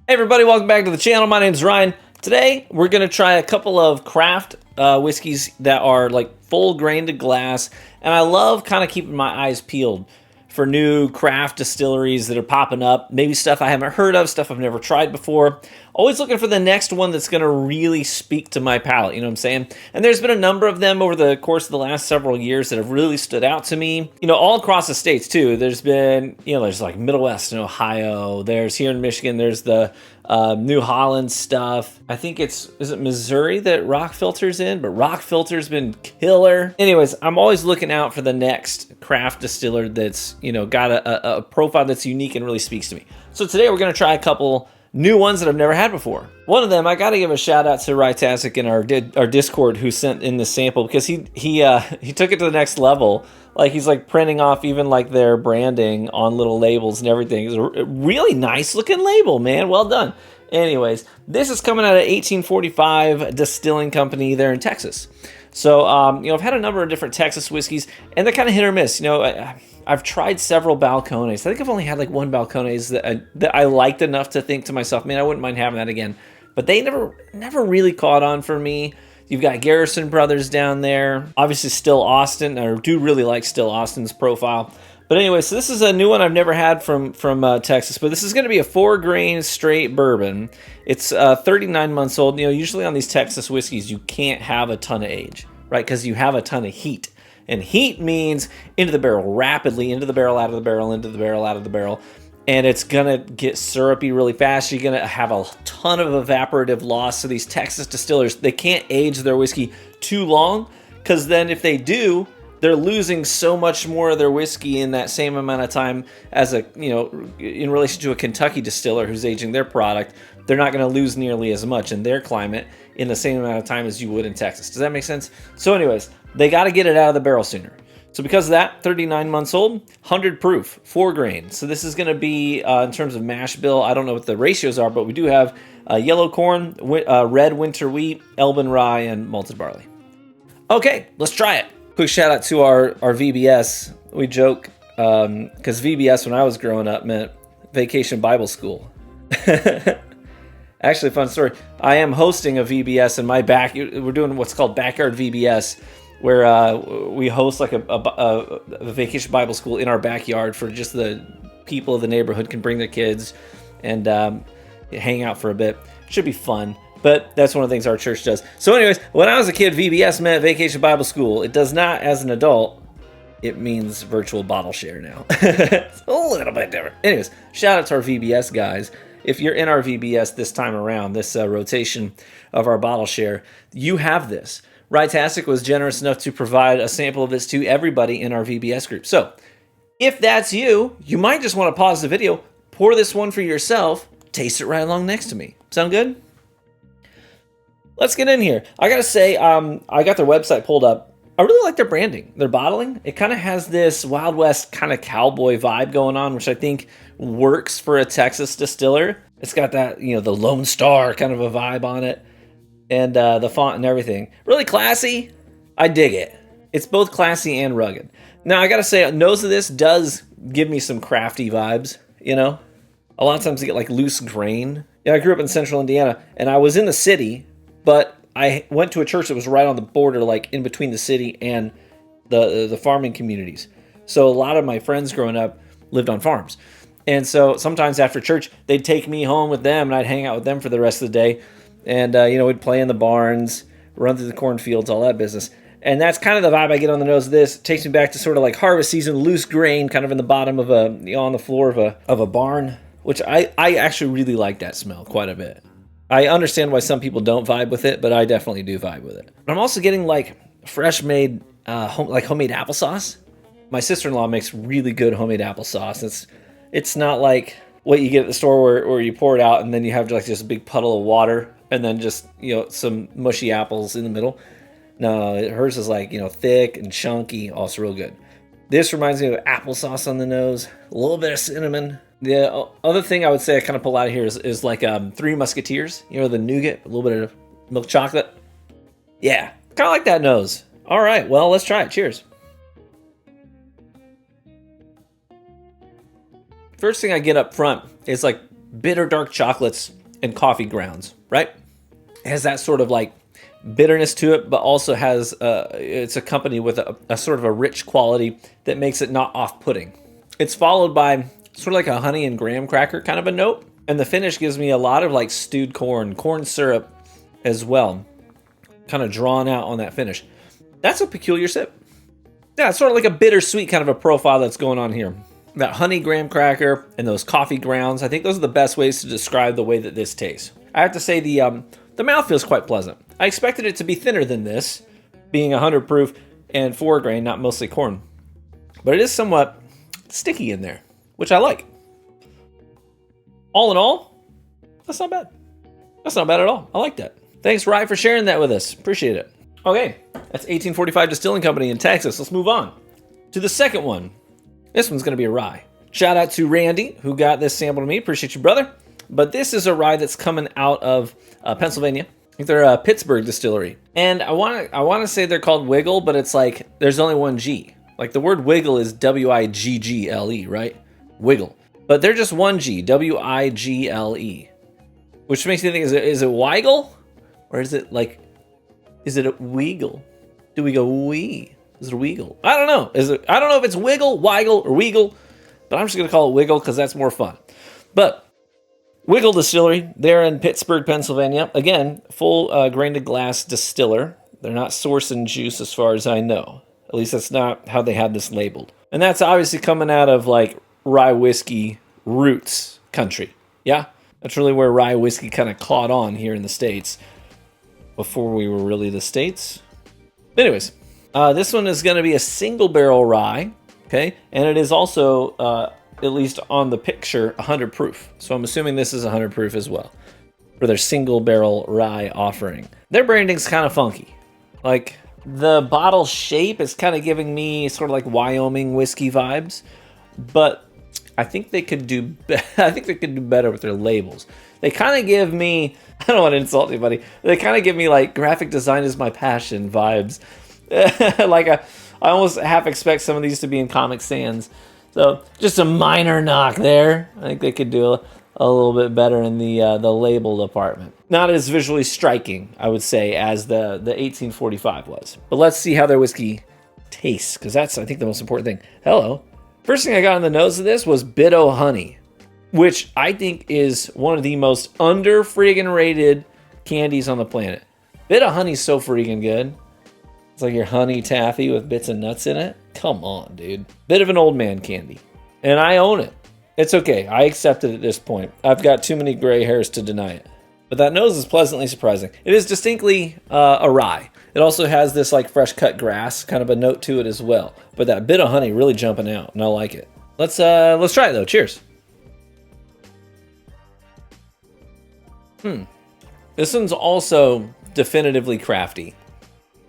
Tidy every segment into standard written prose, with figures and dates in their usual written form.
Hey everybody, welcome back to the channel. My name's Ryan. Today we're going to try a couple of craft whiskeys that are like full grain to glass, and I love kind of keeping my eyes peeled for new craft distilleries that are popping up. Maybe stuff I haven't heard of, stuff I've never tried before. Always looking for the next one that's going to really speak to my palate, you know what I'm saying? And there's been a number of them over the course of the last several years that have really stood out to me. You know, all across the states too. There's been, there's like Middle West in Ohio. There's here in Michigan, there's the New Holland stuff. I think is it Missouri that Rock Filter's in? But Rock Filter's been killer. Anyways, I'm always looking out for the next craft distiller that's, got a profile that's unique and really speaks to me. So today we're going to try a couple new ones that I've never had before. One of them, I got to give a shout out to Rytastic in our Discord who sent in the sample, because he took it to the next level. Like, he's like printing off even like their branding on little labels and everything. It's a really nice looking label, man. Well done. Anyways, this is coming out of 1845 Distilling Company there in Texas. So, I've had a number of different Texas whiskeys, and they're kind of hit or miss. I've tried several Balcones. I think I've only had like one Balcones that I liked enough to think to myself, man, I wouldn't mind having that again. But they never really caught on for me. You've got Garrison Brothers down there. Obviously, Still Austin. I do really like Still Austin's profile. But anyway, so this is a new one I've never had from Texas. But this is going to be a 4-grain straight bourbon. It's 39 months old. Usually on these Texas whiskeys, you can't have a ton of age, right? Because you have a ton of heat. And heat means into the barrel, rapidly, into the barrel, out of the barrel, into the barrel, out of the barrel. And it's going to get syrupy really fast. You're going to have a ton of evaporative loss. So these Texas distillers, they can't age their whiskey too long, because then if they do, they're losing so much more of their whiskey in that same amount of time as in relation to a Kentucky distiller who's aging their product. They're not going to lose nearly as much in their climate in the same amount of time as you would in Texas. Does that make sense? So anyways, they got to get it out of the barrel sooner. So because of that, 39 months old, 100 proof, 4 grain. So this is going to be, in terms of mash bill, I don't know what the ratios are, but we do have yellow corn, red winter wheat, Elban rye, and malted barley. Okay, let's try it. Quick shout out to our VBS. We joke, because VBS when I was growing up meant Vacation Bible School. Actually, fun story. I am hosting a VBS in my back. We're doing what's called backyard VBS, where we host like a vacation Bible school in our backyard for just the people of the neighborhood can bring their kids and hang out for a bit. Should be fun, but that's one of the things our church does. So anyways, when I was a kid, VBS meant Vacation Bible School. It does not as an adult. It means virtual bottle share now. It's a little bit different. Anyways, shout out to our VBS guys. If you're in our VBS this time around, this rotation of our bottle share, you have this. Rytastic was generous enough to provide a sample of this to everybody in our VBS group. So if that's you, you might just want to pause the video, pour this one for yourself, taste it right along next to me. Sound good? Let's get in here. I got to say, I got their website pulled up. I really like their branding, their bottling. It kind of has this Wild West kind of cowboy vibe going on, which I think works for a Texas distiller. It's got that, the Lone Star kind of a vibe on it. And the font and everything. Really classy. I dig it. It's both classy and rugged. Now, I got to say, nose of this does give me some crafty vibes, A lot of times you get like loose grain. I grew up in central Indiana, and I was in the city, but I went to a church that was right on the border, like in between the city and the farming communities. So a lot of my friends growing up lived on farms. And so sometimes after church, they'd take me home with them, and I'd hang out with them for the rest of the day. And, we'd play in the barns, run through the cornfields, all that business. And that's kind of the vibe I get on the nose of this. It takes me back to sort of like harvest season, loose grain, kind of in the bottom of on the floor of a barn, which I actually really like that smell quite a bit. I understand why some people don't vibe with it, but I definitely do vibe with it. I'm also getting like fresh made, homemade applesauce. My sister-in-law makes really good homemade applesauce. It's not like what you get at the store where you pour it out and then you have like just a big puddle of water and then just, some mushy apples in the middle. No, hers is like, thick and chunky. Oh, it's real good. This reminds me of applesauce on the nose, a little bit of cinnamon. The other thing I would say I kind of pull out of here is like Three Musketeers, the nougat, a little bit of milk chocolate. Yeah, kind of like that nose. All right, well, let's try it. Cheers. First thing I get up front is like bitter dark chocolates and coffee grounds, right? It has that sort of like bitterness to it, but also has it's accompanied with a sort of a rich quality that makes it not off-putting. It's followed by sort of like a honey and graham cracker kind of a note, and the finish gives me a lot of like stewed corn syrup as well, kind of drawn out on that finish. That's a peculiar sip. Yeah, it's sort of like a bittersweet kind of a profile that's going on here. That honey graham cracker and those coffee grounds, I think those are the best ways to describe the way that this tastes. I have to say the mouth feels quite pleasant. I expected it to be thinner than this, being 100 proof and 4 grain, not mostly corn. But it is somewhat sticky in there, which I like. All in all, that's not bad. That's not bad at all. I like that. Thanks, Rye, for sharing that with us. Appreciate it. Okay, that's 1845 Distilling Company in Texas. Let's move on to the second one. This one's going to be a rye. Shout out to Randy, who got this sample to me. Appreciate you, brother. But this is a rye that's coming out of Pennsylvania. I think they're a Pittsburgh distillery. And I want to say they're called Wigle, but it's like there's only one G. Like the word wiggle is W-I-G-G-L-E, right? Wiggle. But they're just one G, W-I-G-L-E. Which makes me think, is it Wigle? Or is it like, is it a Wigle? Do we go wee? Is it a Wigle? I don't know. I don't know if it's Wiggle, Wigle, or Weagle, but I'm just going to call it Wiggle because that's more fun. But Wigle Distillery, they're in Pittsburgh, Pennsylvania. Again, full grain to glass distiller. They're not sourcing juice as far as I know. At least that's not how they had this labeled. And that's obviously coming out of like rye whiskey roots country. Yeah? That's really where rye whiskey kind of caught on here in the States before we were really the States. Anyways, this one is going to be a single barrel rye, okay? And it is also, at least on the picture, 100 proof. So I'm assuming this is 100 proof as well for their single barrel rye offering. Their branding's kind of funky. Like the bottle shape is kind of giving me sort of like Wyoming whiskey vibes, but I think they could do better with their labels. They kind of give me, I don't want to insult anybody, they kind of give me like graphic design is my passion vibes. Like I almost half expect some of these to be in Comic Sans. So just a minor knock there. I think they could do a little bit better in the label department. Not as visually striking, I would say, as the 1845 was. But let's see how their whiskey tastes, because that's, I think, the most important thing. Hello. First thing I got on the nose of this was Bit-O Honey, which I think is one of the most under-friggin' rated candies on the planet. Bit-O Honey's so friggin' good. It's like your honey taffy with bits of nuts in it. Come on, dude. Bit of an old man candy. And I own it. It's okay. I accept it at this point. I've got too many gray hairs to deny it. But that nose is pleasantly surprising. It is distinctly a rye. It also has this like fresh cut grass kind of a note to it as well. But that bit of honey really jumping out, and I like it. Let's try it though. Cheers. This one's also definitively crafty.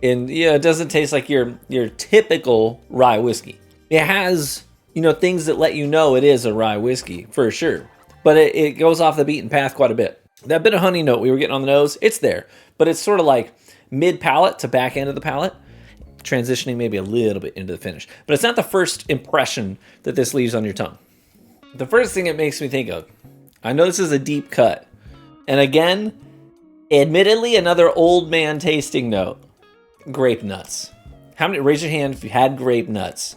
And yeah, it doesn't taste like your typical rye whiskey. It has, things that let you know it is a rye whiskey for sure. But it goes off the beaten path quite a bit. That bit of honey note we were getting on the nose, it's there. But it's sort of like mid-palate to back end of the palate, transitioning maybe a little bit into the finish. But it's not the first impression that this leaves on your tongue. The first thing it makes me think of, I know this is a deep cut. And again, admittedly, another old man tasting note. Grape nuts. Raise your hand if you had grape nuts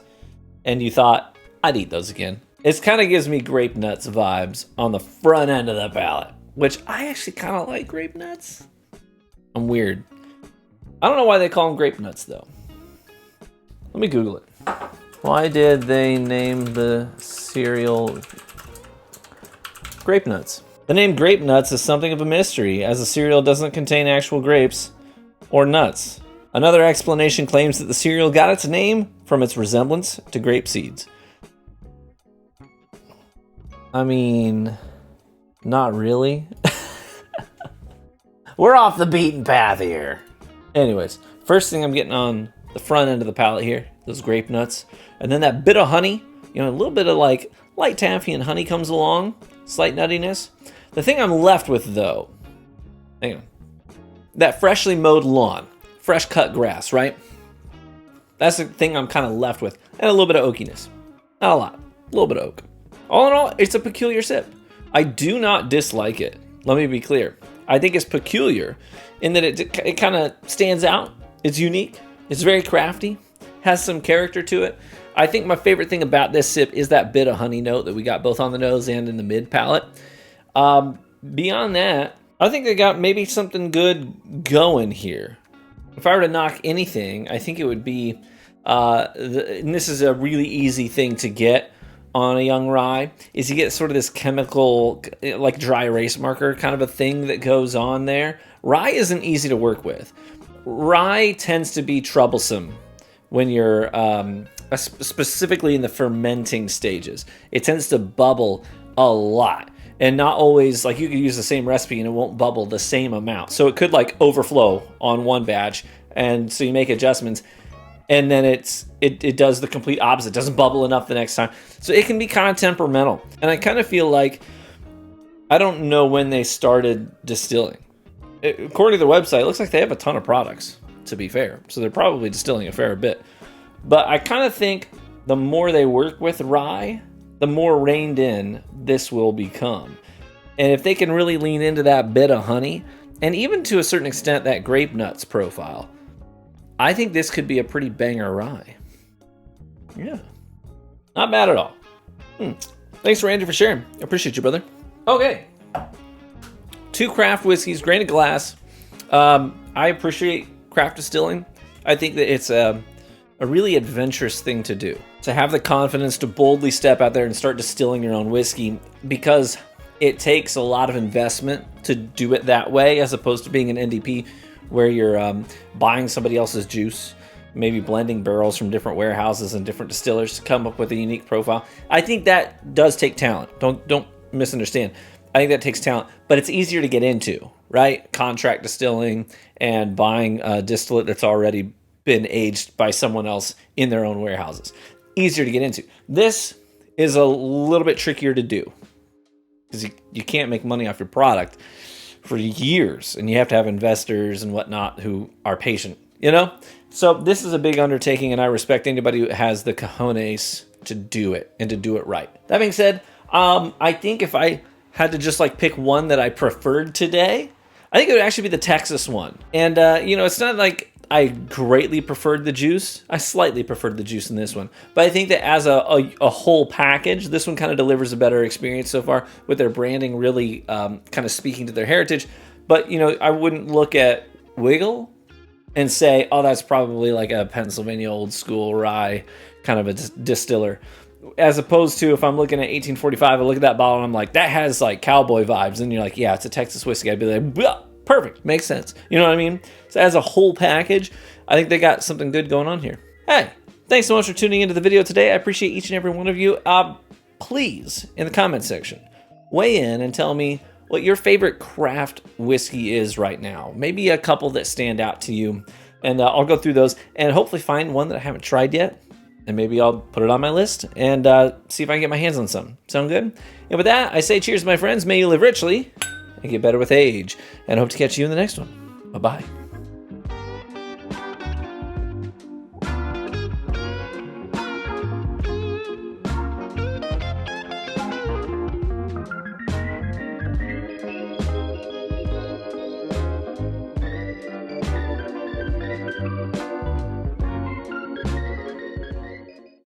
and you thought, I'd eat those again. It kind of gives me grape nuts vibes on the front end of the palate, which I actually kind of like grape nuts. I'm weird. I don't know why they call them grape nuts though. Let me Google it. Why did they name the cereal grape nuts? The name grape nuts is something of a mystery, as the cereal doesn't contain actual grapes or nuts. Another explanation claims that the cereal got its name from its resemblance to grape seeds. I mean, not really. We're off the beaten path here. Anyways, first thing I'm getting on the front end of the palate here, those grape nuts. And then that bit of honey, a little bit of like light taffy and honey comes along, slight nuttiness. The thing I'm left with though, hang on, that freshly mowed lawn. Fresh cut grass, right? That's the thing I'm kind of left with. And a little bit of oakiness. Not a lot. A little bit of oak. All in all, it's a peculiar sip. I do not dislike it. Let me be clear. I think it's peculiar in that it kind of stands out. It's unique. It's very crafty. Has some character to it. I think my favorite thing about this sip is that bit of honey note that we got both on the nose and in the mid palate. Beyond that, I think they got maybe something good going here. If I were to knock anything, I think it would be, and this is a really easy thing to get on a young rye, is you get sort of this chemical, like dry erase marker kind of a thing that goes on there. Rye isn't easy to work with. Rye tends to be troublesome when you're, specifically in the fermenting stages. It tends to bubble a lot. And not always, like you could use the same recipe and it won't bubble the same amount. So it could like overflow on one batch. And so you make adjustments and then it does the complete opposite. It doesn't bubble enough the next time. So it can be kind of temperamental. And I kind of feel like, I don't know when they started distilling. According to their website, it looks like they have a ton of products, to be fair. So they're probably distilling a fair bit. But I kind of think the more they work with rye, the more reined in this will become. And if they can really lean into that bit of honey, and even to a certain extent that grape nuts profile, I think this could be a pretty banger rye. Yeah, not bad at all. Thanks, Randy, for sharing. I appreciate you, brother. Okay, 2 craft whiskeys, grain of glass. I appreciate craft distilling. I think that it's a really adventurous thing to do. To have the confidence to boldly step out there and start distilling your own whiskey, because it takes a lot of investment to do it that way, as opposed to being an NDP where you're buying somebody else's juice, maybe blending barrels from different warehouses and different distillers to come up with a unique profile. I think that does take talent. Don't misunderstand. I think that takes talent, but it's easier to get into, right? Contract distilling and buying a distillate that's already been aged by someone else in their own warehouses. Easier to get into. This is a little bit trickier to do because you can't make money off your product for years, and you have to have investors and whatnot who are patient, you know? So this is a big undertaking, and I respect anybody who has the cojones to do it and to do it right. That being said, I think if I had to just like pick one that I preferred today, I think it would actually be the Texas one. And, it's not like I greatly preferred the juice. I slightly preferred the juice in this one. But I think that as a whole package, this one kind of delivers a better experience so far, with their branding really kind of speaking to their heritage. But, I wouldn't look at Wigle and say, oh, that's probably like a Pennsylvania old school rye kind of a distiller. As opposed to if I'm looking at 1845, I look at that bottle and I'm like, that has like cowboy vibes. And you're like, yeah, it's a Texas whiskey. I'd be like, bleh. Perfect. Makes sense. You know what I mean? So as a whole package, I think they got something good going on here. Hey, thanks so much for tuning into the video today. I appreciate each and every one of you. Please, in the comment section, weigh in and tell me what your favorite craft whiskey is right now. Maybe a couple that stand out to you. And I'll go through those and hopefully find one that I haven't tried yet. And maybe I'll put it on my list and see if I can get my hands on some. Sound good? And with that, I say cheers, my friends. May you live richly and get better with age. And I hope to catch you in the next one. Bye-bye.